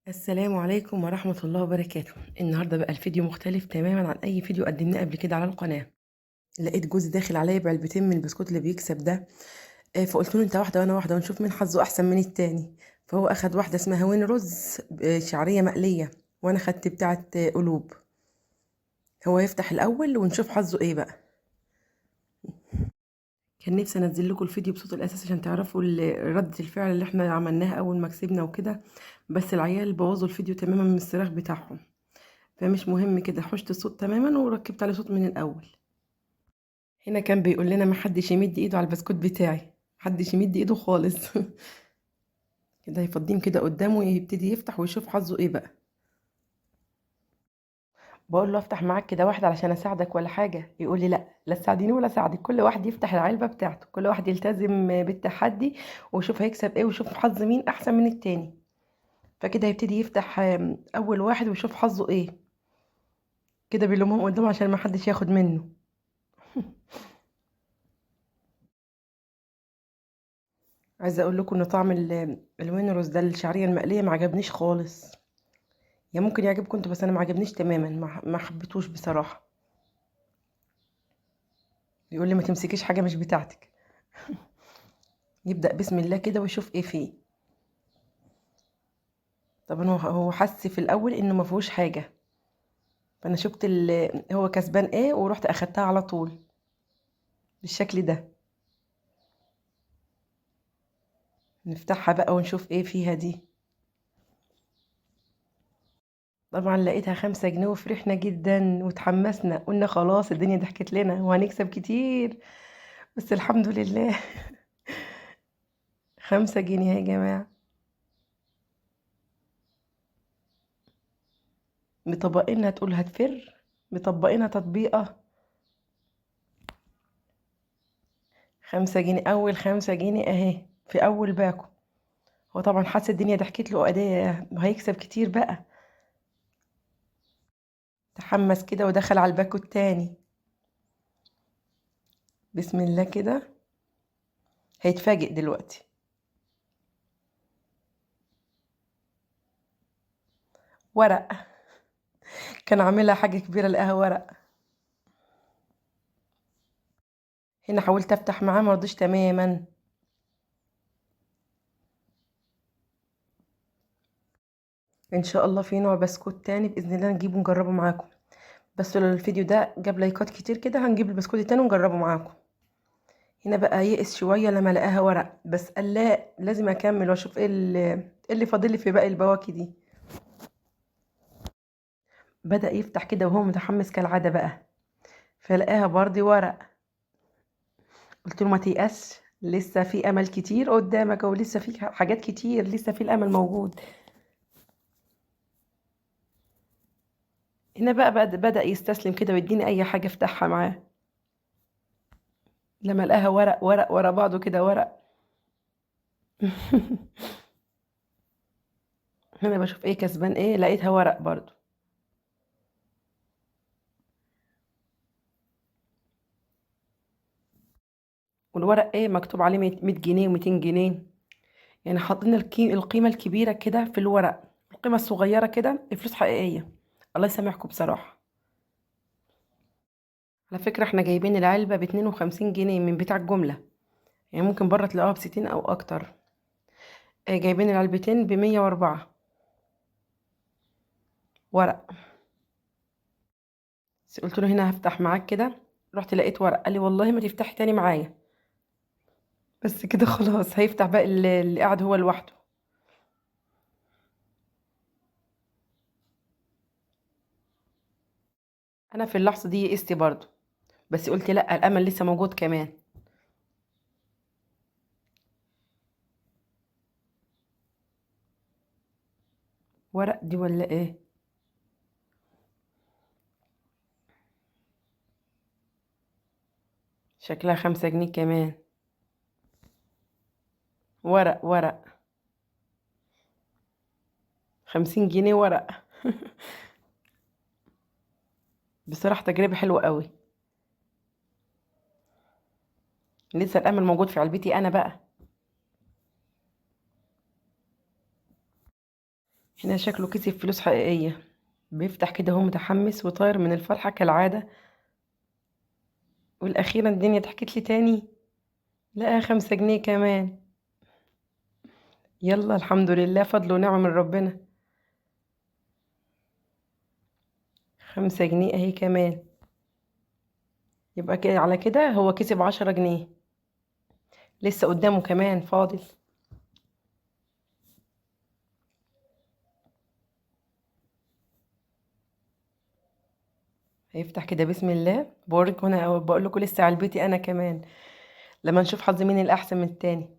السلام عليكم ورحمة الله وبركاته. النهاردة بقى الفيديو مختلف تماما عن أي فيديو قدمناه قبل كده على القناة. لقيت جوزي داخل عليا بعلبتين من البسكوت اللي بيكسب ده. فقلت له انت واحدة وانا واحدة ونشوف مين حظه أحسن من التاني. فهو أخد واحدة اسمها وين رز شعرية مقلية، وأنا خدت بتاعة قلوب. هو يفتح الأول ونشوف حظه ايه بقى. كان نفسي انزل لكم الفيديو بصوت الاساس عشان تعرفوا ردة الفعل اللي احنا عملناها اول ما كسبنا وكده، بس العيال بوظوا الفيديو تماما من الصراخ بتاعهم. فمش مهم كده، حشت الصوت تماما وركبت عليه صوت من الاول. هنا كان بيقول لنا محدش يمد ايده على البسكوت بتاعي، محدش يمد ايده خالص. كده يفضيهم كده قدامه ويبتدي يفتح ويشوف حظه ايه بقى. بقول له افتح معاك كده واحد علشان اساعدك ولا حاجه، يقول لي لا، لا تساعديني ولا اساعدك، كل واحد يفتح العلبه بتاعته، كل واحد يلتزم بالتحدي ويشوف هيكسب ايه ويشوف حظ مين احسن من التاني. فكده يبتدي يفتح اول واحد ويشوف حظه ايه. كده بيلومهم قدامه عشان ما حدش ياخد منه. عايزه اقول لكم ان طعم الوينروز ده الشعريه المقليه ما عجبنيش خالص. يا ممكن يعجبكم انتوا، بس انا ما عجبنيش تماما، ما حبيتوش بصراحه. يقول لي ما تمسكيش حاجه مش بتاعتك. يبدا بسم الله كده ويشوف ايه فيه. طبعا هو حس في الاول انه ما فيهوش حاجه. فانا شفت هو كسبان ايه ورحت اخدتها على طول بالشكل ده. نفتحها بقى ونشوف ايه فيها دي. طبعا لقيتها 5 جنيه وفرحنا جدا وتحمسنا، قلنا خلاص الدنيا ضحكت لنا وهنكسب كتير. بس الحمد لله. 5 جنيه يا جماعة. مطبقينها تقول هتفر، مطبقينها تطبيقة. 5 جنيه، أول 5 جنيه أهي في أول باكو. هو طبعا حاسس الدنيا ضحكت له، أداة هيكسب كتير بقى. تحمس كده ودخل على الباكو التاني. بسم الله كده. هيتفاجئ دلوقتي. ورق. كان عاملها حاجة كبيرة لقاها ورق. هنا حاولت افتح معاه مرضيش تماما. ان شاء الله في نوع بسكوت تاني باذن الله نجيبه نجربه معاكم. بس لو الفيديو ده جاب لايكات كتير كده هنجيب البسكوت التاني ونجربه معاكم. هنا بقى يئس شويه لما لقاها ورق، بس قال لا لازم اكمل واشوف إيه اللي فاضل لي في باقي البواكي دي. بدأ يفتح كده وهو متحمس كالعاده بقى. فلقاها برضه ورق. قلت له ما تيأسش، لسه في امل كتير قدامك ولسه في حاجات كتير، لسه في الامل موجود. هنا بقى بدأ يستسلم كده ويديني اي حاجه افتحها معاه. لما لقاها ورق ورق ورا بعضه كده ورق. هنا بشوف ايه كسبان ايه، لقيتها ورق برضو. والورق ايه مكتوب عليه 100 جنيه و200 جنيه. يعني حاطين القيمة الكبيرة كده في الورق، القيمة الصغيرة كده فلوس حقيقية. الله يسامحكم بصراحة. على فكرة احنا جايبين العلبة ب52 جنيه من بتاع الجملة. يعني ممكن بره تلاقوها ب60 او اكتر. جايبين العلبتين ب104 ورق. بس قلت له هنا هفتح معاك كده. رحت لقيت ورق، قال لي والله ما تفتحي تاني معايا. بس كده خلاص هيفتح بقى اللي قاعد هو لوحده. انا في اللحظه دي يئست برضه، بس قلت لا الامل لسه موجود كمان. ورق دي ولا ايه؟ شكلها 5 جنيه كمان. ورق ورق. 50 جنيه ورق. بصراحه تجربه حلوه قوي. لسه الامل موجود في علبتي انا بقى. هنا شكله كسب فلوس حقيقية، بيفتح كده هو متحمس وطاير من الفرحة كالعادة. والأخيرا الدنيا ضحكت لي تاني، لقى 5 جنيه كمان. يلا الحمد لله، فضل ونعمة من ربنا. 5 جنيه اهي كمان. يبقى كده على كده هو كسب 10 جنيه. لسه قدامه كمان فاضل. هيفتح كده بسم الله. بوريك هنا بقول لكم لسه على بيتي انا كمان، لما نشوف حظ مين الاحسن من التاني.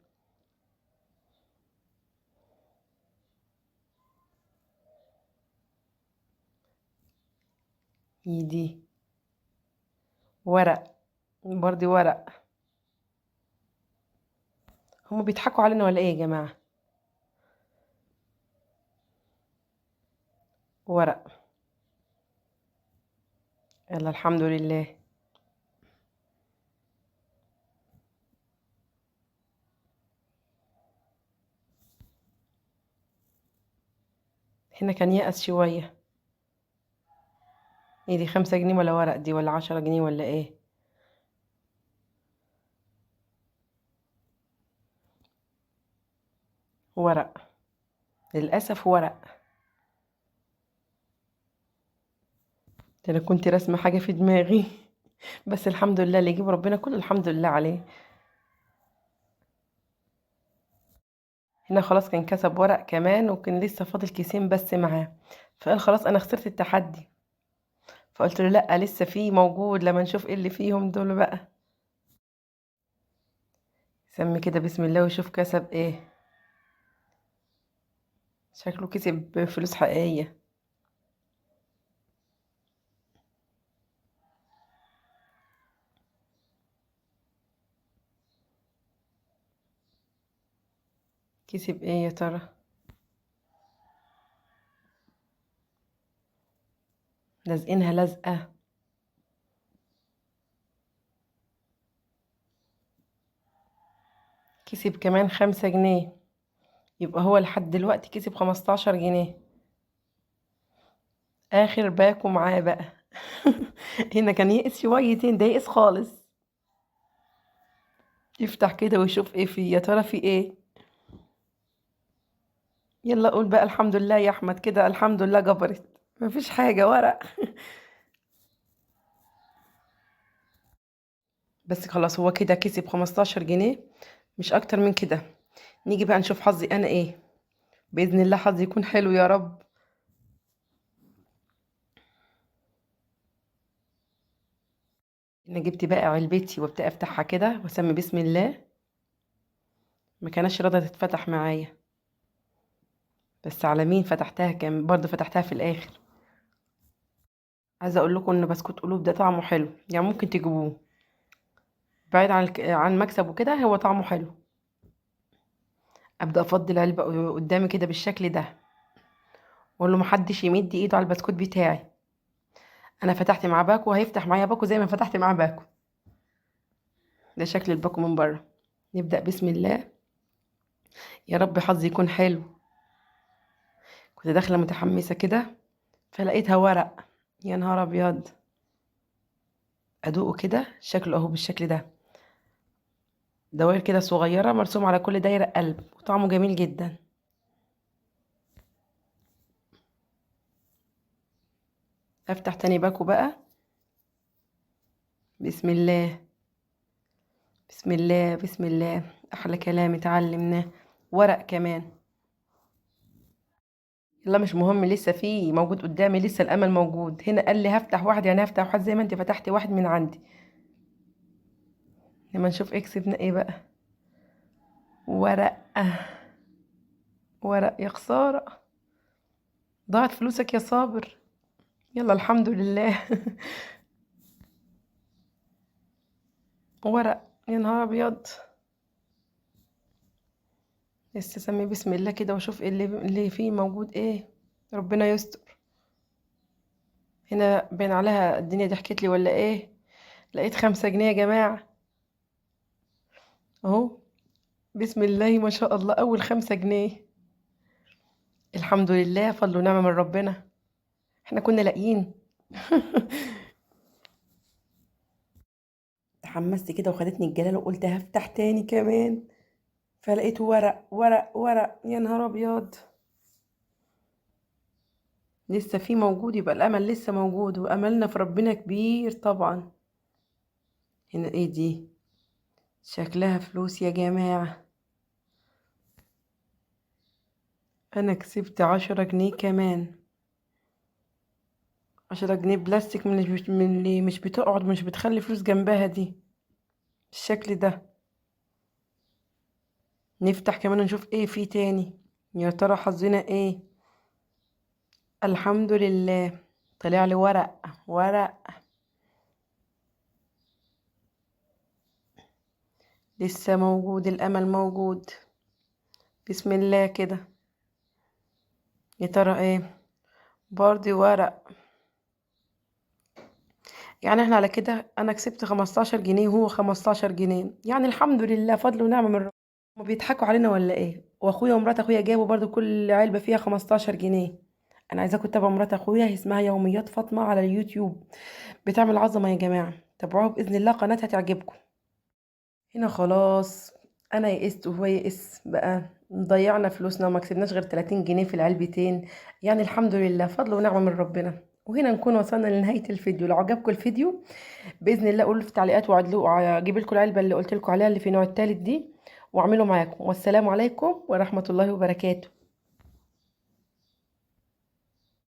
دي ورق، برضه ورق. هما بيضحكوا علينا ولا ايه يا جماعة؟ ورق. يلا الحمد لله. هنا كان يأس شوية. ايه دي؟ 5 جنيه ولا ورق دي، ولا 10 جنيه ولا ايه؟ ورق. للأسف ورق. ده انا كنت راسمة حاجة في دماغي بس الحمد لله، اللي يجيب ربنا كله الحمد لله عليه. هنا خلاص كان كسب ورق كمان، وكان لسه فاضل كيسين بس معاه. فقال خلاص انا خسرت التحدي. فقلت له لا، لسه فيه موجود، لما نشوف ايه اللي فيهم دول بقى. سمي كده بسم الله وشوف كسب ايه. شكله كسب فلوس حقيقية. كسب ايه يا ترى؟ لازقينها لزقة. كسب كمان 5 جنيه. يبقى هو لحد دلوقتي كسب 15 جنيه. اخر باكو معاه بقى هنا كان يئس شويتين، ده يئس خالص. يفتح كده ويشوف ايه فيه، يا ترى في ايه. يلا قول بقى الحمد لله يا احمد، كده الحمد لله جبرت. مفيش حاجة، ورق. بس خلاص هو كده كسب 15 جنيه، مش اكتر من كده. نيجي بقى نشوف حظي انا ايه. بإذن الله حظي يكون حلو يا رب. انا جبت بقى علبتي وابتدي افتحها كده واسمي بسم الله. ما كانش راضيه تتفتح معايا. بس على مين فتحتها؟ كان برضو فتحتها في الاخر. عايزه اقول لكم ان بسكوت قلوب ده طعمه حلو، يعني ممكن تجيبوه. بعيد عن المكسب وكده، هو طعمه حلو. ابدا افضي العلبه قدامي كده بالشكل ده، واقول له محدش يمد ايده على البسكوت بتاعي. انا فتحت مع باكو، هيفتح معايا باكو زي ما فتحت مع باكو. ده شكل الباكو من بره. نبدا بسم الله. يا رب حظي يكون حلو. كنت داخله متحمسه كده، فلقيتها ورق. يا نهار ابيض. ادوقه كده، شكله اهو بالشكل ده. دوائر كده صغيره مرسوم على كل دايره قلب، وطعمه جميل جدا. افتح تاني باكو بقى. بسم الله. بسم الله بسم الله. احلى كلام اتعلمناه. ورق كمان. يلا مش مهم، لسه في موجود قدامي، لسه الامل موجود. هنا قال لي هفتح واحد، يعني هفتح واحد زي ما انت فتحتي واحد من عندي. لما نشوف كسبنا ايه بقى. ورق. ورق، يا خساره. ضاعت فلوسك يا صابر. يلا الحمد لله ورق. يا نهار ابيض. لسه سمي بسم الله كده واشوف ايه اللي فيه موجود ايه. ربنا يستر. هنا باين عليها الدنيا ضحكت لي ولا ايه. لقيت 5 جنيه يا جماعة. اهو. بسم الله ما شاء الله، اول 5 جنيه. الحمد لله، فضل ونعمة من ربنا. احنا كنا لاقيين. تحمست كده وخدتني الجلالة وقلت هفتح تاني كمان، فلقيته ورق ورق ورق، يا نهار ابيض. لسه في موجود، يبقى الامل لسه موجود، واملنا في ربنا كبير طبعا. هنا ايه دي؟ شكلها فلوس يا جماعة. انا كسبت 10 جنيه كمان. 10 جنيه بلاستيك، من اللي مش بتقعد، مش بتخلي فلوس جنبها دي، بالشكل ده. نفتح كمان ونشوف ايه في تاني. يا ترى حظنا ايه؟ الحمد لله، طلع لي ورق ورق. لسه موجود، الامل موجود. بسم الله كده. يا ترى ايه؟ برضه ورق. يعني احنا على كده انا كسبت 15 جنيه وهو 15 جنيه، يعني الحمد لله، فضل ونعمة من ربنا. هما بيضحكوا علينا ولا ايه؟ واخويا ومرات اخويا جابوا برضه كل علبة فيها 15 جنيه. انا عايزاكم تتابعوا مرات اخويا، اسمها يوميات فاطمة على اليوتيوب، بتعمل عظمة يا جماعة. تابعوها بإذن الله، قناتها تعجبكم. هنا خلاص، انا يئست وهو يئس بقى. ضيعنا فلوسنا وما كسبناش غير 30 جنيه في العلبتين. يعني الحمد لله، فضل ونعمة من ربنا. وهنا نكون وصلنا لنهاية الفيديو. لو عجبكم الفيديو بإذن الله قولوا في التعليقات، وعدلوا اجيب لكم العلبة اللي قلت لكم عليها اللي في النوع التالت دي، واعملوا معاكم. والسلام عليكم ورحمة الله وبركاته.